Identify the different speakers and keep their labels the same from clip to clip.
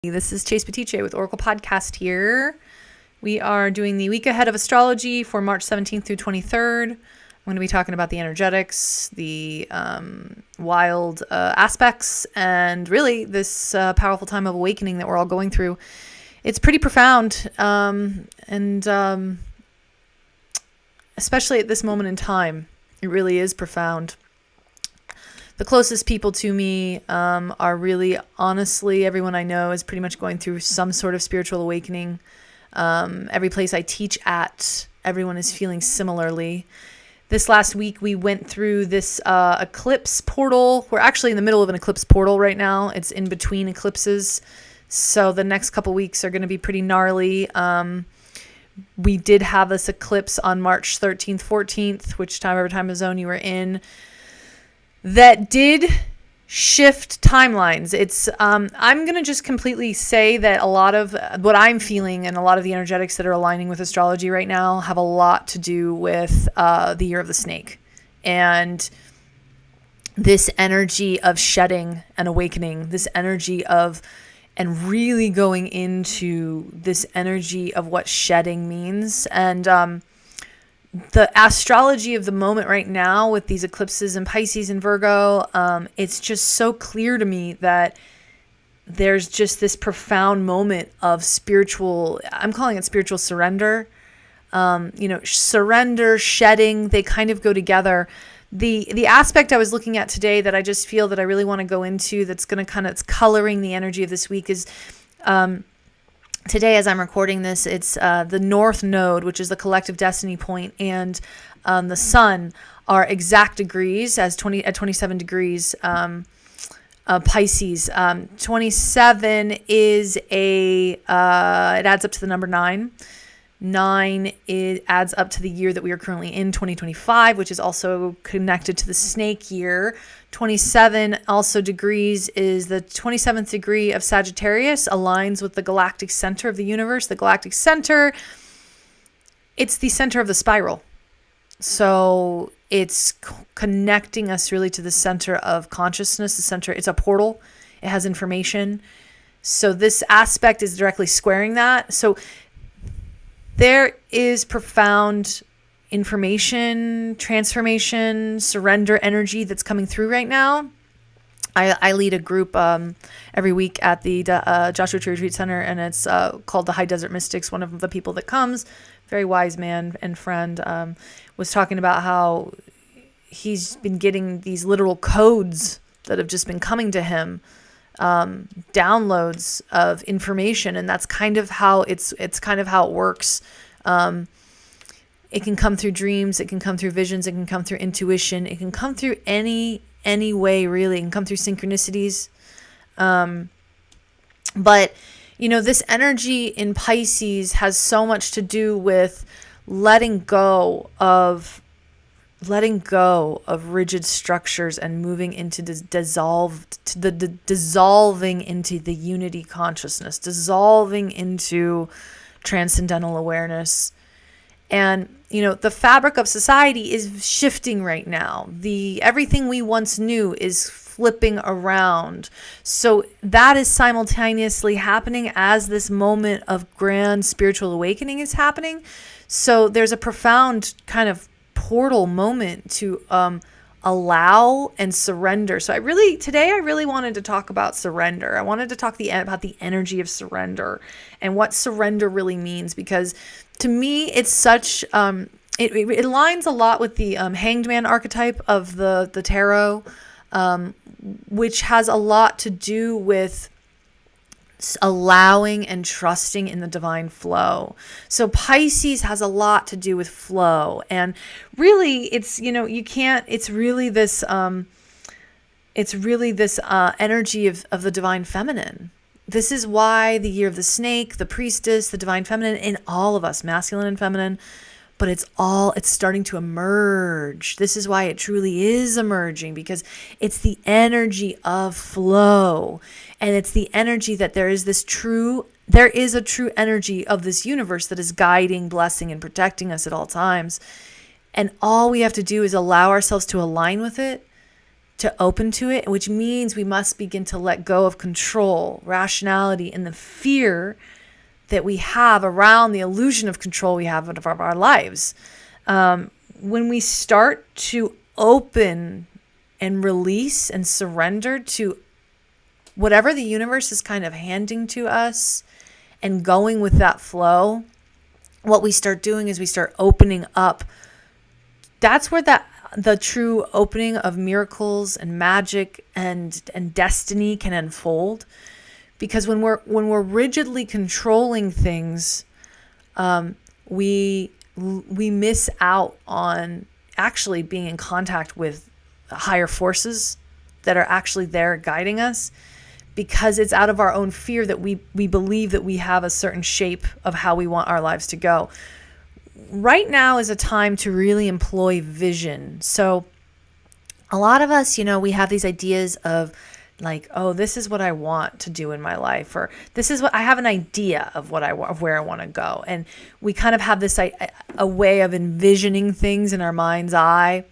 Speaker 1: This is Chase Petiche with Oracle Podcast here. We are doing the week ahead of astrology for March 17th through 23rd. I'm going to be talking about the energetics, the wild aspects, and really this powerful time of awakening that we're all going through. It's pretty profound, and especially at this moment in time, it really is profound. The closest people to me are really, honestly, everyone I know is pretty much going through some sort of spiritual awakening. Every place I teach at, everyone is feeling similarly. This last week, we went through this eclipse portal. We're actually in the middle of an eclipse portal right now. It's in between eclipses. So the next couple weeks are going to be pretty gnarly. We did have this eclipse on March 13th, 14th, whichever time zone you were in. That did shift timelines. It's I'm going to just completely say that a lot of what I'm feeling and a lot of the energetics that are aligning with astrology right now have a lot to do with the year of the snake. And this energy of shedding and awakening, this energy of, and really going into this energy of what shedding means. And the astrology of the moment right now with these eclipses in Pisces and Virgo, it's just so clear to me that there's just this profound moment of spiritual, I'm calling it spiritual surrender. Surrender, shedding, they kind of go together. The aspect I was looking at today that I just feel that I really want to go into that's going to it's coloring the energy of this week is today, as I'm recording this, it's the North Node, which is the collective destiny point, and the Sun are exact degrees at 27 degrees. Pisces, 27 is it adds up to the number 9. 9 adds up to the year that we are currently in, 2025, which is also connected to the snake year. 27 also degrees is the 27th degree of Sagittarius, aligns with the galactic center of the universe. The galactic center, it's the center of the spiral. So it's connecting us really to the center of consciousness, the center. It's a portal. It has information. So this aspect is directly squaring that. So there is profound information, transformation, surrender energy that's coming through right now. I lead a group every week at the Joshua Tree Retreat Center, and it's called the High Desert Mystics. One of the people that comes, very wise man and friend, was talking about how he's been getting these literal codes that have just been coming to him, downloads of information, and that's kind of how it's kind of how it works. It can come through dreams, it can come through visions, it can come through intuition, it can come through any way, really. It can come through synchronicities. But this energy in Pisces has so much to do with letting go of rigid structures and moving into dissolving into the unity consciousness, dissolving into transcendental awareness. And the fabric of society is shifting right now. Everything we once knew is flipping around. So that is simultaneously happening as this moment of grand spiritual awakening is happening. So there's a profound kind of portal moment to allow and surrender. So today I really wanted to talk about surrender. I wanted to talk about the energy of surrender and what surrender really means, because to me it's such it aligns a lot with the hanged man archetype of the tarot, which has a lot to do with allowing and trusting in the divine flow. So Pisces has a lot to do with flow, and really it's really this energy of the divine feminine. This is why the year of the snake, the priestess, the divine feminine in all of us, masculine and feminine, but it's starting to emerge. This is why it truly is emerging, because it's the energy of flow. And it's the energy that there is a true energy of this universe that is guiding, blessing, and protecting us at all times. And all we have to do is allow ourselves to align with it, to open to it, which means we must begin to let go of control, rationality, and the fear that we have around the illusion of control we have of our lives. When we start to open and release and surrender to whatever the universe is kind of handing to us and going with that flow, what we start doing is we start opening up. That's where the true opening of miracles and magic and destiny can unfold. Because when we're rigidly controlling things, we miss out on actually being in contact with higher forces that are actually there guiding us, because it's out of our own fear that we believe that we have a certain shape of how we want our lives to go. Right now is a time to really employ vision. So a lot of us, we have these ideas of like, oh, this is what I want to do in my life, or this is what I have an idea of what of where I want to go. And we kind of have this a way of envisioning things in our mind's eye.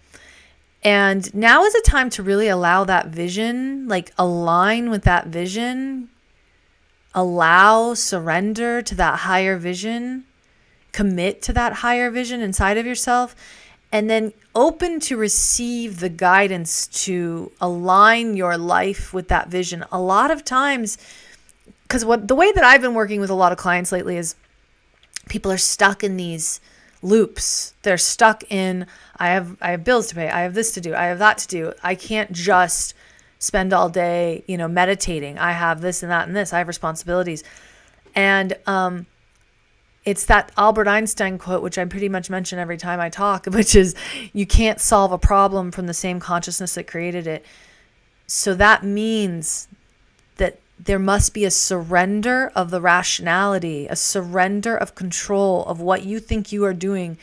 Speaker 1: And now is a time to really allow that vision, like align with that vision, surrender to that higher vision, commit to that higher vision inside of yourself, and then open to receive the guidance to align your life with that vision. A lot of times, because the way that I've been working with a lot of clients lately is people are stuck in these loops. They're stuck in, I have bills to pay. I have this to do. I have that to do. I can't just spend all day, meditating. I have this and that and this. I have responsibilities. And it's that Albert Einstein quote, which I pretty much mention every time I talk, which is, you can't solve a problem from the same consciousness that created it. So that means that there must be a surrender of the rationality, a surrender of control of what you think you are doing,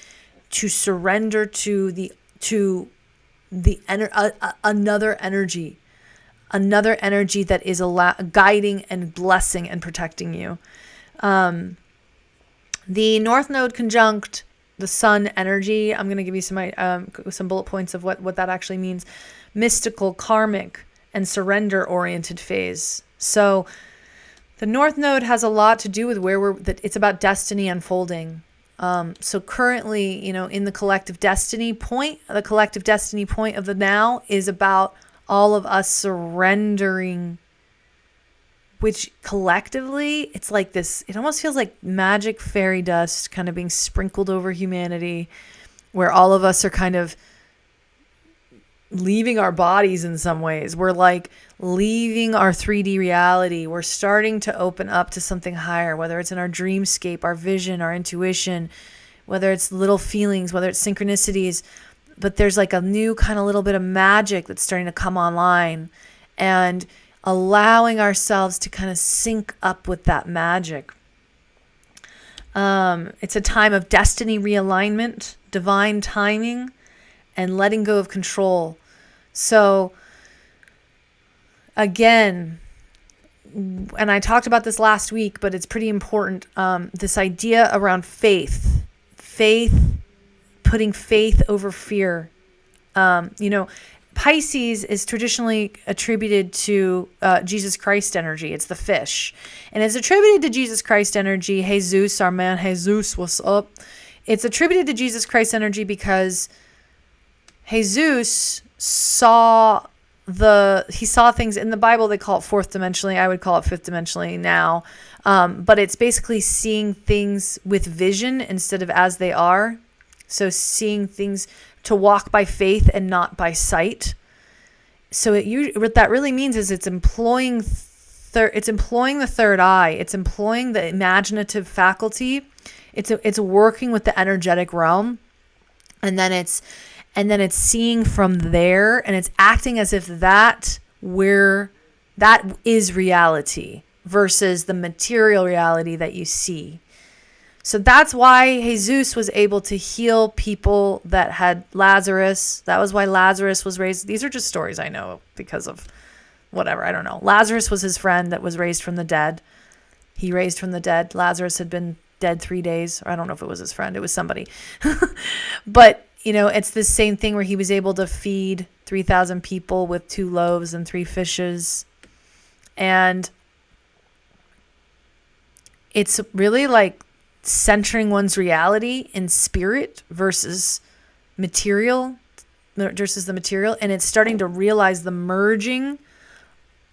Speaker 1: to surrender to another energy that is guiding and blessing and protecting you. The North Node conjunct the Sun energy. I'm going to give you some bullet points of what that actually means. Mystical, karmic, and surrender-oriented phase. So the North Node has a lot to do with it's about destiny unfolding. So currently, in the collective destiny point of the now is about all of us surrendering, which collectively, it's like this, it almost feels like magic fairy dust kind of being sprinkled over humanity, where all of us are kind of leaving our bodies in some ways. We're like leaving our 3D reality. We're starting to open up to something higher, whether it's in our dreamscape, our vision, our intuition, whether it's little feelings, whether it's synchronicities. But there's like a new kind of little bit of magic that's starting to come online, and allowing ourselves to kind of sync up with that magic. It's a time of destiny realignment, divine timing, and letting go of control. So again, and I talked about this last week, but it's pretty important. This idea around faith, putting faith over fear. Pisces is traditionally attributed to Jesus Christ energy. It's the fish. And it's attributed to Jesus Christ energy. Jesus, our man Jesus, what's up? It's attributed to Jesus Christ energy because Jesus saw things in the Bible. They call it fourth dimensionally. I would call it fifth dimensionally now. But it's basically seeing things with vision instead of as they are. So seeing things, to walk by faith and not by sight. So what that really means is it's employing the third eye. It's employing the imaginative faculty. It's working with the energetic realm, and then it's seeing from there, and it's acting as if that is reality versus the material reality that you see. So that's why Jesus was able to heal people that had Lazarus. That was why Lazarus was raised. These are just stories I know because of whatever. I don't know. Lazarus was his friend that was raised from the dead. He raised from the dead. Lazarus had been dead 3 days. Or I don't know if it was his friend. It was somebody. But it's the same thing where he was able to feed 3,000 people with 2 loaves and 3 fishes. And it's really like centering one's reality in spirit versus the material. And it's starting to realize the merging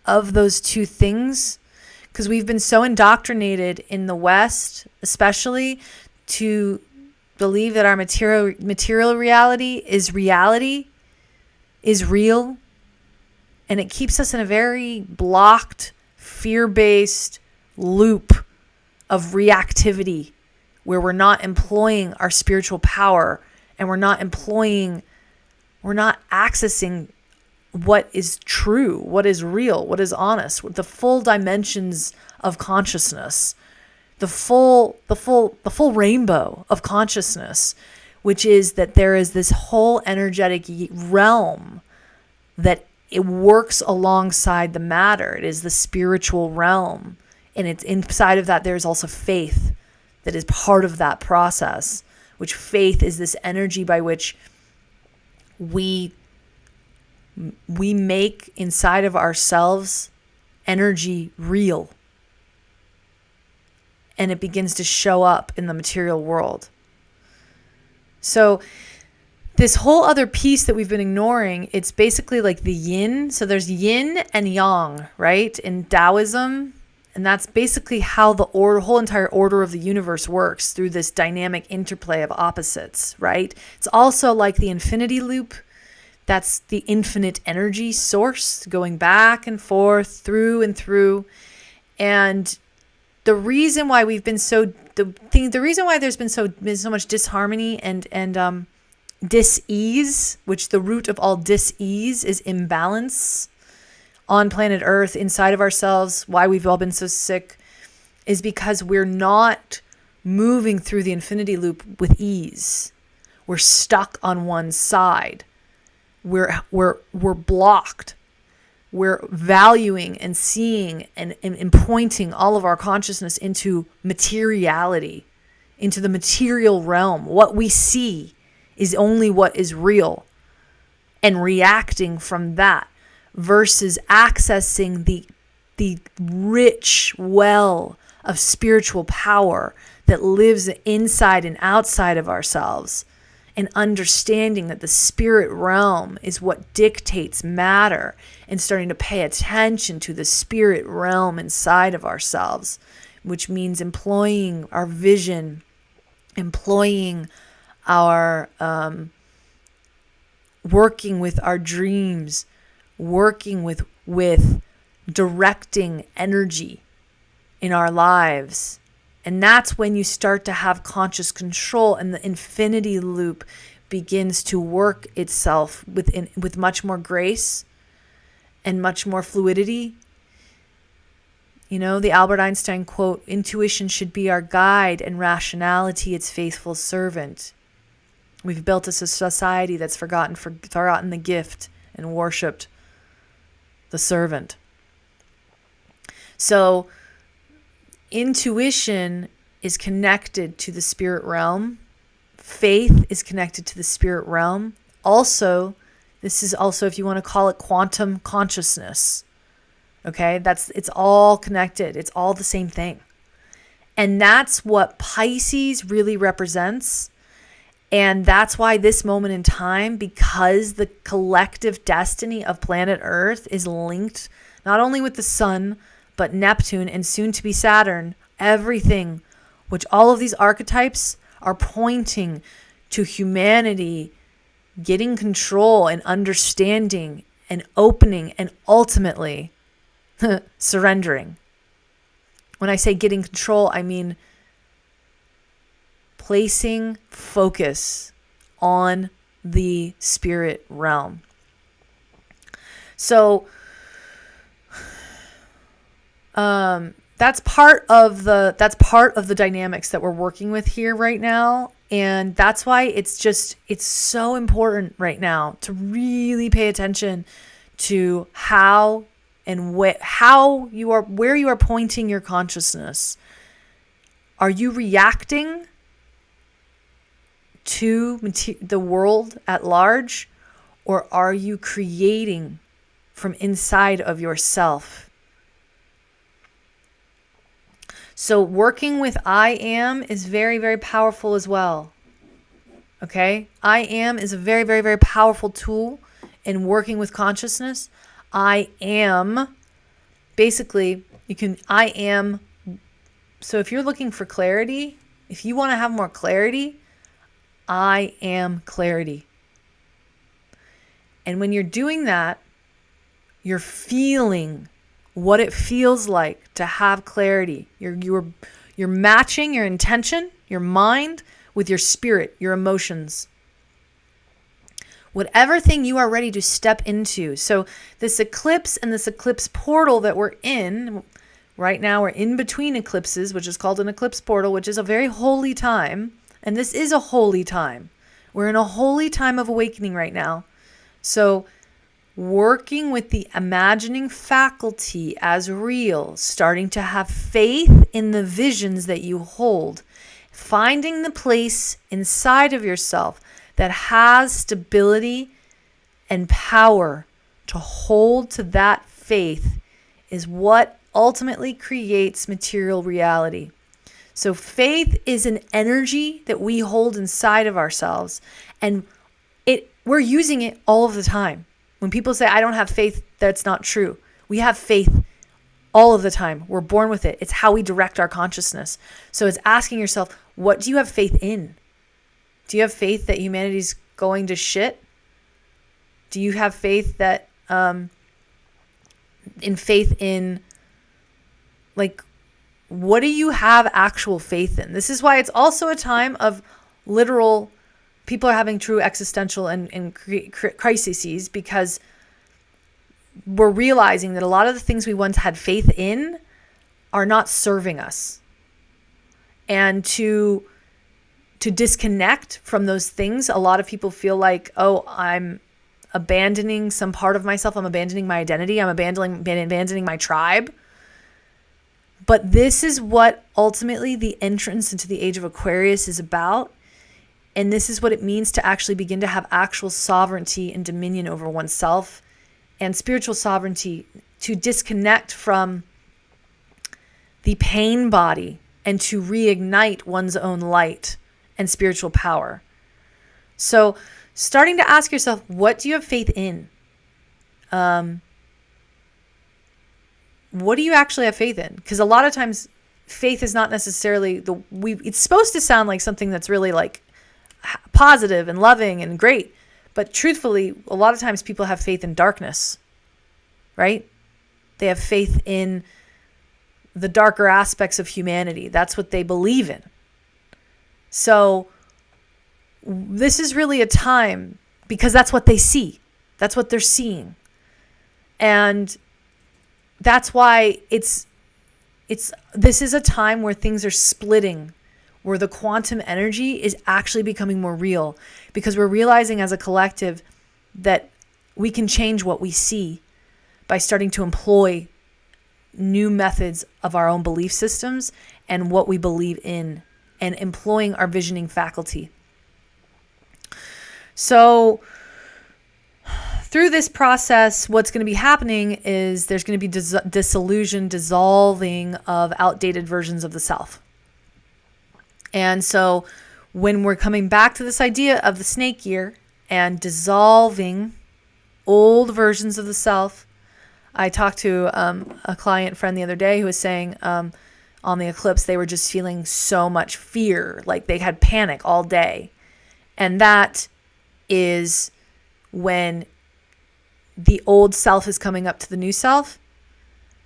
Speaker 1: of those two things, because we've been so indoctrinated in the West, especially, to believe that our material reality, is real, and it keeps us in a very blocked, fear-based loop of reactivity, where we're not employing our spiritual power, and we're not accessing what is true, what is real, what is honest, with the full dimensions of consciousness, the full rainbow of consciousness, which is that there is this whole energetic realm that it works alongside the matter. It is the spiritual realm. And it's inside of that, there's also faith that is part of that process, which faith is this energy by which we make inside of ourselves energy real. And it begins to show up in the material world. So this whole other piece that we've been ignoring, it's basically like the yin. So there's yin and yang, right? In Taoism. And that's basically how the whole entire order of the universe works, through this dynamic interplay of opposites, right? It's also like the infinity loop. That's the infinite energy source going back and forth, through and through. And the reason why we've been the reason why there's been so much disharmony and dis-ease, which the root of all dis-ease is imbalance on planet Earth, inside of ourselves, why we've all been so sick, is because we're not moving through the infinity loop with ease. We're stuck on one side. We're blocked. We're valuing and seeing and pointing all of our consciousness into materiality, into the material realm. What we see is only what is real, and reacting from that, versus accessing the rich well of spiritual power that lives inside and outside of ourselves, and understanding that the spirit realm is what dictates matter, and starting to pay attention to the spirit realm inside of ourselves, which means employing our vision, employing our working with our dreams, working with directing energy in our lives. And that's when you start to have conscious control, and the infinity loop begins to work itself with much more grace and much more fluidity. The Albert Einstein quote, "Intuition should be our guide, and rationality its faithful servant." We've built a society that's forgotten the gift and worshipped the servant. So intuition is connected to the spirit realm. Faith is connected to the spirit realm. Also, this is also, if you want to call it, quantum consciousness. Okay, it's all connected. It's all the same thing. And that's what Pisces really represents. And that's why this moment in time, because the collective destiny of planet Earth is linked not only with the sun, but Neptune and soon to be Saturn, everything, which all of these archetypes are pointing to humanity getting control and understanding and opening and ultimately surrendering. When I say getting control, I mean placing focus on the spirit realm. So that's part of the dynamics that we're working with here right now. And that's why it's so important right now to really pay attention to how and where you are pointing your consciousness. Are you reacting to the world at large, or are you creating from inside of yourself? So working with I am is very, very powerful as well. Okay? I am is a very, very, very powerful tool in working with consciousness. I am, basically, I am. So if you're looking for clarity, if you want to have more clarity, I am clarity. And when you're doing that, you're feeling what it feels like to have clarity. You're matching your intention, your mind, with your spirit, your emotions. Whatever thing you are ready to step into. So this eclipse and this eclipse portal that we're in, right now we're in between eclipses, which is called an eclipse portal, which is a very holy time. And this is a holy time. We're in a holy time of awakening right now. So working with the imagining faculty as real, starting to have faith in the visions that you hold, finding the place inside of yourself that has stability and power to hold to that faith is what ultimately creates material reality. So faith is an energy that we hold inside of ourselves, and we're using it all of the time. When people say, I don't have faith, that's not true. We have faith all of the time. We're born with it. It's how we direct our consciousness. So it's asking yourself, what do you have faith in? Do you have faith that humanity's going to shit? Do you have faith that, what do you have actual faith in? This is why it's also a time of literal, people are having true existential and crises, because we're realizing that a lot of the things we once had faith in are not serving us. And to disconnect from those things, a lot of people feel like, oh, I'm abandoning some part of myself. I'm abandoning my identity. I'm abandoning my tribe. But this is what ultimately the entrance into the age of Aquarius is about. And this is what it means to actually begin to have actual sovereignty and dominion over oneself and spiritual sovereignty, to disconnect from the pain body and to reignite one's own light and spiritual power. So starting to ask yourself, what do you have faith in? What do you actually have faith in? Because a lot of times faith is not necessarily it's supposed to sound like something that's really like positive and loving and great. But truthfully, a lot of times people have faith in darkness, right? They have faith in the darker aspects of humanity. That's what they believe in. So this is really a time, because that's what they see. That's what they're seeing. And that's why this is a time where things are splitting, where the quantum energy is actually becoming more real, because we're realizing as a collective that we can change what we see by starting to employ new methods of our own belief systems and what we believe in, and employing our visioning faculty. So through this process, what's going to be happening is there's going to be dissolution, dissolving of outdated versions of the self. And so when we're coming back to this idea of the snake year and dissolving old versions of the self, I talked to a client friend the other day who was saying on the eclipse, they were just feeling so much fear, like they had panic all day. And that is when the old self is coming up to the new self,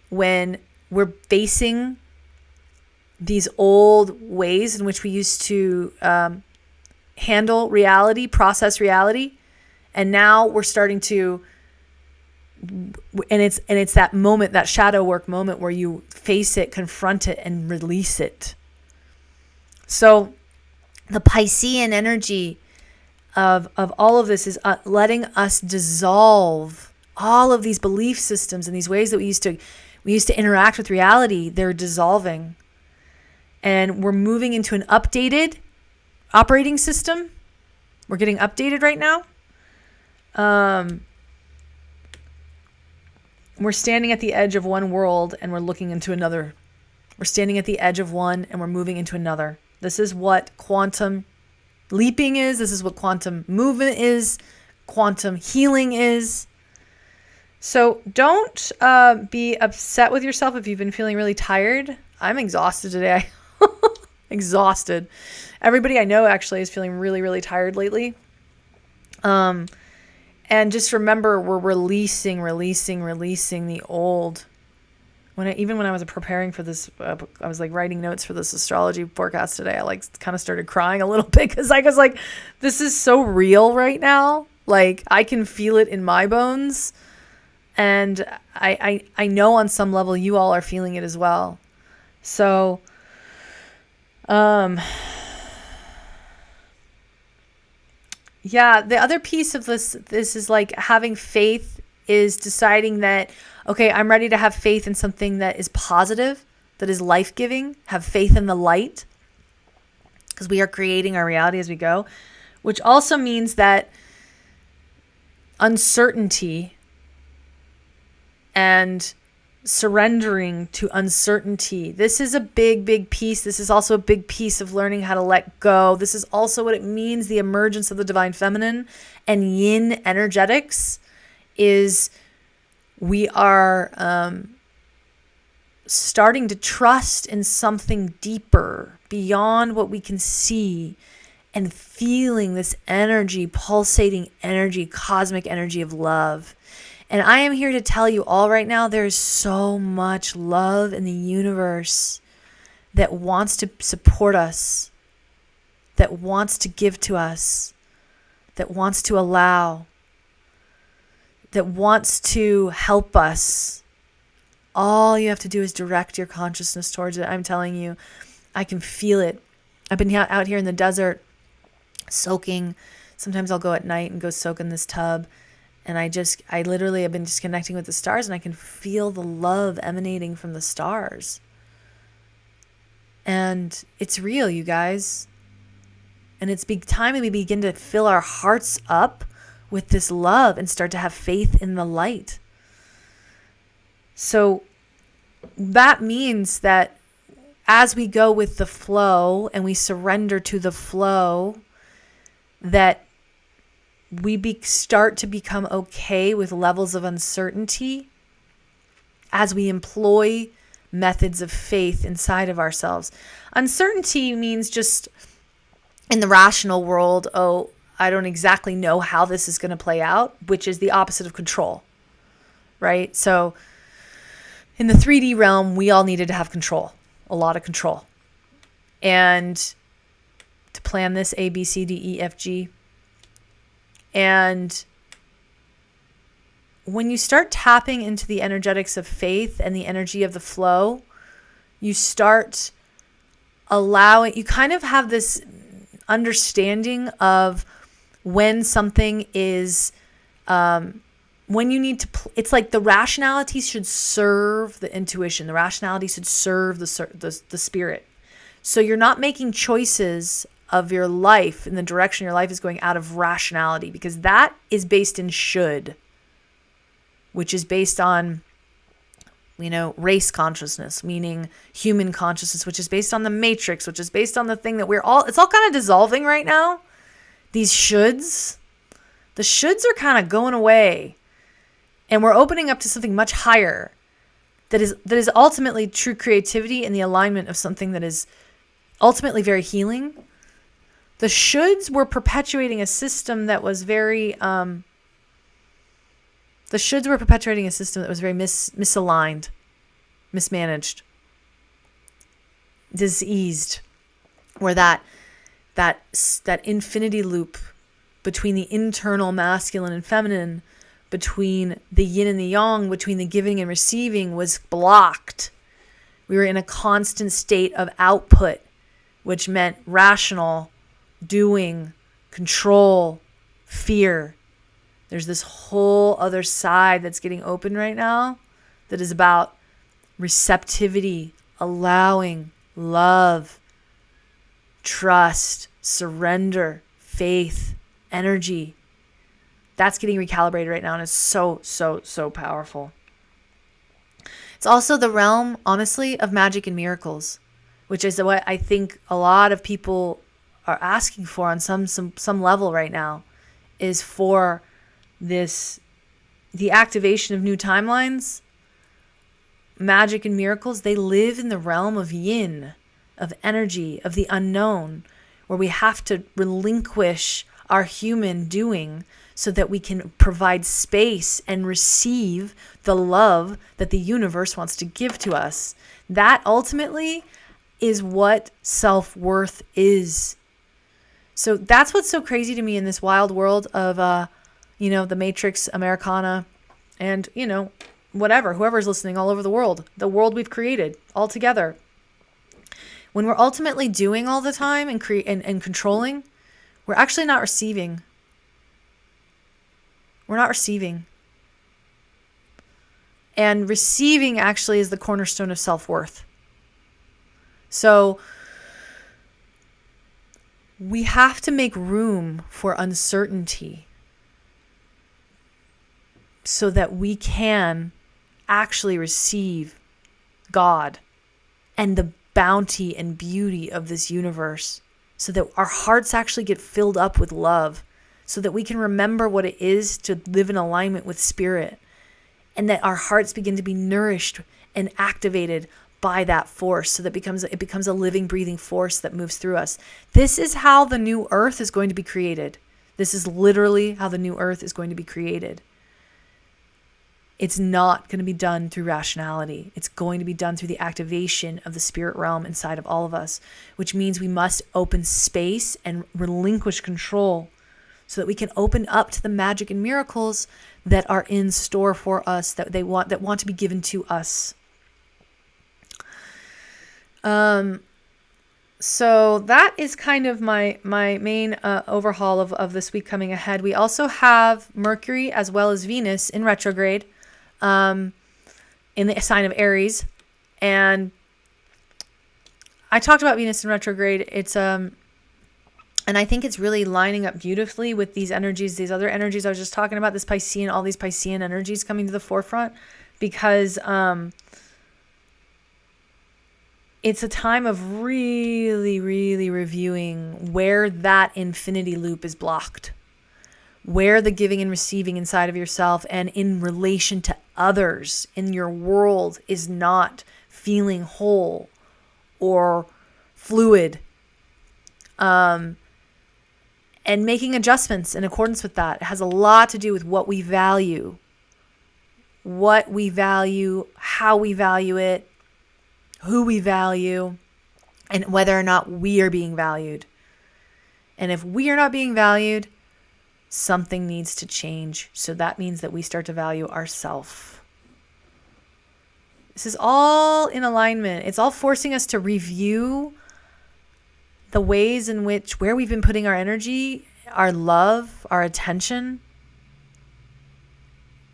Speaker 1: when we're facing these old ways in which we used to handle reality, process reality. And now we're starting to, and it's that moment, that shadow work moment where you face it, confront it, and release it. So the Piscean energy of all of this is letting us dissolve all of these belief systems and these ways that we used to interact with reality. They're dissolving. And we're moving into an updated operating system We're getting updated right now. We're standing at the edge of one world and we're looking into another. We're standing at the edge of one and we're moving into another. This is what quantum leaping is. This is what quantum movement is. Quantum healing is. So don't be upset with yourself if you've been feeling really tired. I'm exhausted today. Exhausted. Everybody I know actually is feeling really, really tired lately. And just remember, we're releasing the old. Even when I was preparing for this, I was like writing notes for this astrology forecast today. I like kind of started crying a little bit because I was like, this is so real right now. Like I can feel it in my bones, and I know on some level you all are feeling it as well. So, yeah, the other piece of this is like having faith is deciding that, okay, I'm ready to have faith in something that is positive, that is life-giving, have faith in the light, because we are creating our reality as we go, which also means that uncertainty and surrendering to uncertainty. This is a big, big piece. This is also a big piece of learning how to let go. This is also what it means, the emergence of the divine feminine and yin energetics is we are starting to trust in something deeper beyond what we can see and feeling this energy, pulsating energy, cosmic energy of love. And I am here to tell you all right now, there's so much love in the universe that wants to support us, that wants to give to us, that wants to allow, that wants to help us. All you have to do is direct your consciousness towards it. I'm telling you, I can feel it. I've been out here in the desert soaking. Sometimes I'll go at night and go soak in this tub. And I literally have been just connecting with the stars, and I can feel the love emanating from the stars. And it's real, you guys. And it's time we begin to fill our hearts up with this love and start to have faith in the light. So that means that as we go with the flow and we surrender to the flow, that we start to become okay with levels of uncertainty as we employ methods of faith inside of ourselves. Uncertainty means just in the rational world, oh, I don't exactly know how this is going to play out, which is the opposite of control, right? So in the 3D realm, we all needed to have control, a lot of control. And to plan this A, B, C, D, E, F, G. And when you start tapping into the energetics of faith and the energy of the flow, you start allowing, you kind of have this understanding of when something is, when you need to, it's like the rationality should serve the intuition. The rationality should serve the spirit. So you're not making choices of your life in the direction your life is going out of rationality, because that is based in should, which is based on, race consciousness, meaning human consciousness, which is based on the matrix, which is based on the thing that it's all kind of dissolving right now. These the shoulds are kind of going away, and we're opening up to something much higher that is ultimately true creativity and the alignment of something that is ultimately very healing. The shoulds were perpetuating a system that was very, misaligned, mismanaged, diseased, where that infinity loop between the internal masculine and feminine, between the yin and the yang, between the giving and receiving was blocked. We were in a constant state of output, which meant rational, doing, control, fear. There's this whole other side that's getting open right now that is about receptivity, allowing, love, trust, surrender, faith, energy. That's getting recalibrated right now, and it's so, so, so powerful. It's also the realm, honestly, of magic and miracles, which is what I think a lot of people are asking for on some level right now, is for this, the activation of new timelines. Magic and miracles, they live in the realm of yin, of energy, of the unknown, where we have to relinquish our human doing so that we can provide space and receive the love that the universe wants to give to us. That ultimately is what self-worth is. So that's what's so crazy to me in this wild world of, the Matrix, Americana, and, whoever's listening all over the world we've created all together. When we're ultimately doing all the time and and controlling, we're actually not receiving. We're not receiving. And receiving actually is the cornerstone of self-worth. So we have to make room for uncertainty so that we can actually receive God and the bounty and beauty of this universe, so that our hearts actually get filled up with love, so that we can remember what it is to live in alignment with spirit, and that our hearts begin to be nourished and activated by that force, so that it becomes a living, breathing force that moves through us. This is how the new earth is going to be created. This is literally how the new earth is going to be created. It's not going to be done through rationality. It's going to be done through the activation of the spirit realm inside of all of us, which means we must open space and relinquish control so that we can open up to the magic and miracles that are in store for us, that want to be given to us. So that is kind of my main overhaul of this week coming ahead. We also have Mercury as well as Venus in retrograde in the sign of Aries. And I talked about Venus in retrograde. It's and I think it's really lining up beautifully with these energies, these other energies I was just talking about, this Piscean, all these Piscean energies coming to the forefront, because it's a time of really, really reviewing where that infinity loop is blocked, where the giving and receiving inside of yourself and in relation to others in your world is not feeling whole or fluid. And making adjustments in accordance with that. It has a lot to do with what we value, how we value it, who we value, and whether or not we are being valued. And if we are not being valued, something needs to change. So that means that we start to value ourselves. This is all in alignment. It's all forcing us to review the ways in which, where we've been putting our energy, our love, our attention.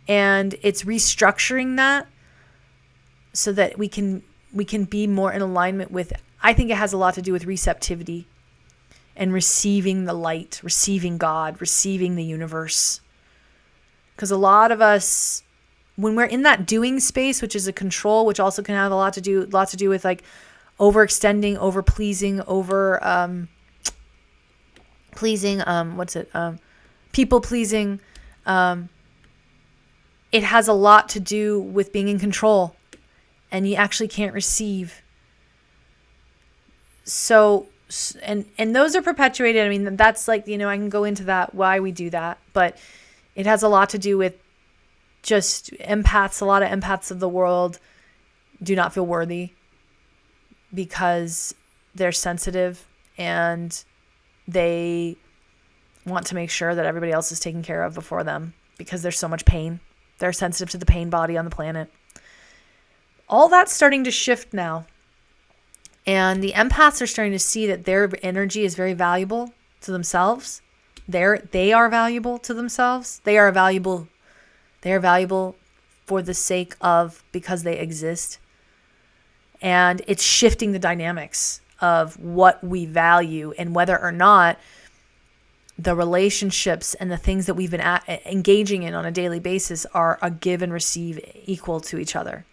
Speaker 1: And it's restructuring that so that we can be more in alignment with, I think it has a lot to do with receptivity and receiving the light, receiving God, receiving the universe. Because a lot of us, when we're in that doing space, which is a control, which also can have a lot to do with like overextending, over pleasing, people pleasing. It has a lot to do with being in control, and you actually can't receive. So, and those are perpetuated. I mean, that's like, I can go into that, why we do that, but it has a lot to do with just empaths. A lot of empaths of the world do not feel worthy because they're sensitive and they want to make sure that everybody else is taken care of before them because there's so much pain. They're sensitive to the pain body on the planet. All that's starting to shift now. And the empaths are starting to see that their energy is very valuable to themselves. They are valuable to themselves. They are valuable for the sake of, because they exist. And it's shifting the dynamics of what we value and whether or not the relationships and the things that we've been engaging in on a daily basis are a give and receive equal to each other.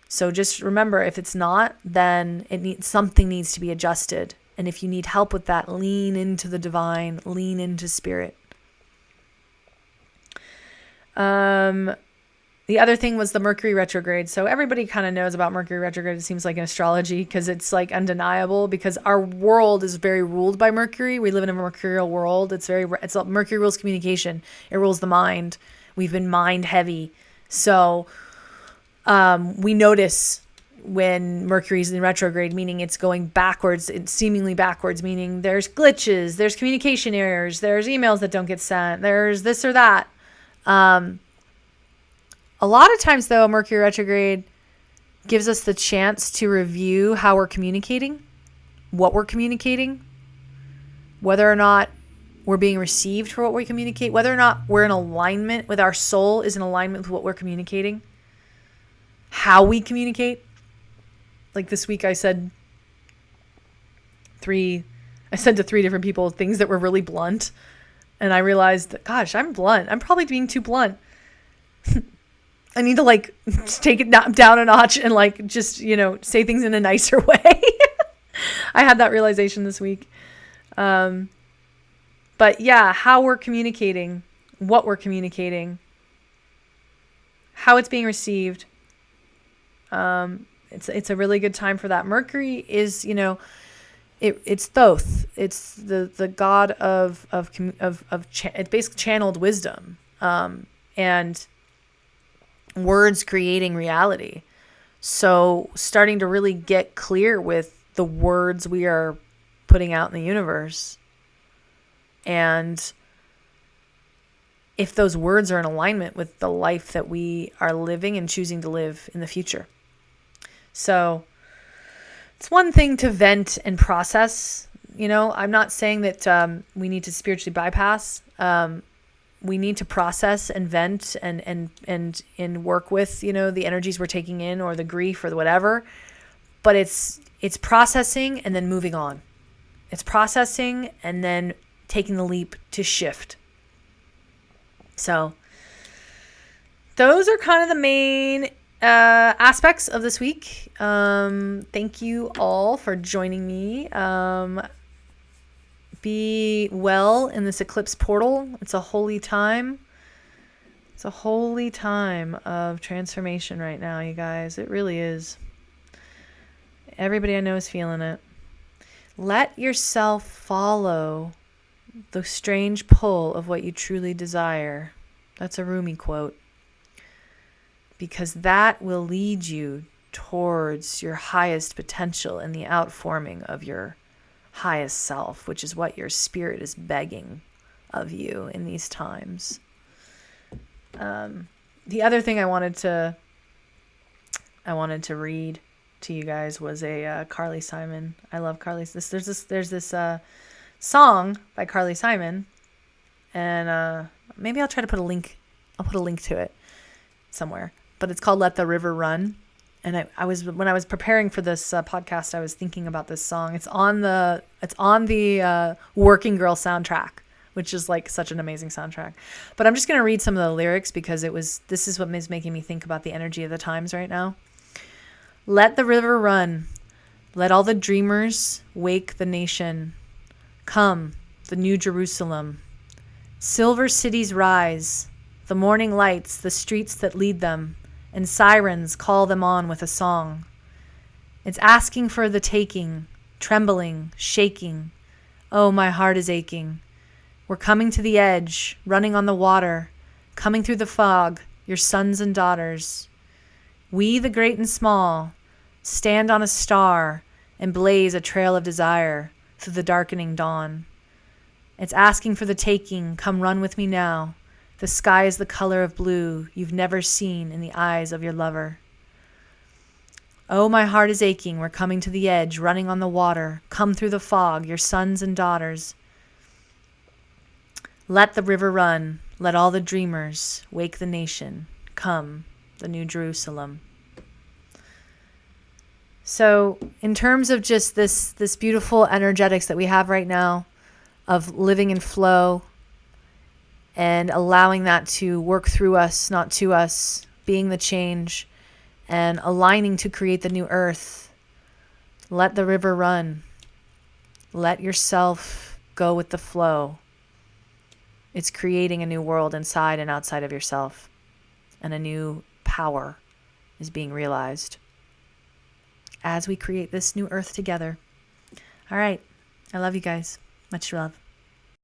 Speaker 1: So just remember, if it's not, then something needs to be adjusted. And if you need help with that, lean into the divine, lean into spirit. The other thing was the Mercury retrograde. So everybody kind of knows about Mercury retrograde, it seems like, in astrology, because it's like undeniable, because our world is very ruled by Mercury. We live in a mercurial world. Mercury rules communication. It rules the mind. We've been mind heavy. So we notice when Mercury's in retrograde, meaning it's going backwards, it's seemingly backwards, meaning there's glitches, there's communication errors, there's emails that don't get sent, there's this or that. A lot of times, though, Mercury retrograde gives us the chance to review how we're communicating, what we're communicating, whether or not we're being received for what we communicate, whether or not we're in alignment with our soul is in alignment with what we're communicating, how we communicate. Like this week I said to 3 different people things that were really blunt. And I realized that, gosh, I'm blunt. I'm probably being too blunt. I need to like take it down a notch and like just, say things in a nicer way. I had that realization this week. But yeah, how we're communicating, what we're communicating, how it's being received. It's a really good time for that. Mercury is, it's Thoth. It's the god of it's basically channeled wisdom, and words creating reality. So starting to really get clear with the words we are putting out in the universe, and if those words are in alignment with the life that we are living and choosing to live in the future. So it's one thing to vent and process. I'm not saying that we need to spiritually bypass. We need to process and vent and work with, the energies we're taking in, or the grief or the whatever. But it's processing and then moving on. It's processing and then taking the leap to shift. So those are kind of the main aspects of this week. Thank you all for joining me. Be well in this eclipse portal. It's a holy time. It's a holy time of transformation right now, you guys. It really is. Everybody I know is feeling it. Let yourself follow the strange pull of what you truly desire. That's a Rumi quote. Because that will lead you towards your highest potential and the outforming of your highest self, which is what your spirit is begging of you in these times. The other thing I wanted to read to you guys was a Carly Simon. I love Carly. There's this song by Carly Simon, and maybe I'll try to put a link. I'll put a link to it somewhere. But it's called "Let the River Run." And when I was preparing for this podcast, I was thinking about this song. It's on the Working Girl soundtrack, which is like such an amazing soundtrack. But I'm just going to read some of the lyrics because this is what is making me think about the energy of the times right now. Let the river run. Let all the dreamers wake the nation. Come, the new Jerusalem. Silver cities rise. The morning lights, the streets that lead them. And sirens call them on with a song. It's asking for the taking, trembling, shaking. Oh, my heart is aching. We're coming to the edge, running on the water, coming through the fog, your sons and daughters. We, the great and small, stand on a star and blaze a trail of desire through the darkening dawn. It's asking for the taking, come run with me now. The sky is the color of blue you've never seen in the eyes of your lover. Oh, my heart is aching. We're coming to the edge, running on the water. Come through the fog, your sons and daughters. Let the river run. Let all the dreamers wake the nation. Come, the new Jerusalem. So in terms of just this beautiful energetics that we have right now, of living in flow and allowing that to work through us, not to us, being the change and aligning to create the new earth. Let the river run. Let yourself go with the flow. It's creating a new world inside and outside of yourself, and a new power is being realized as we create this new earth together. All right. I love you guys. Much love.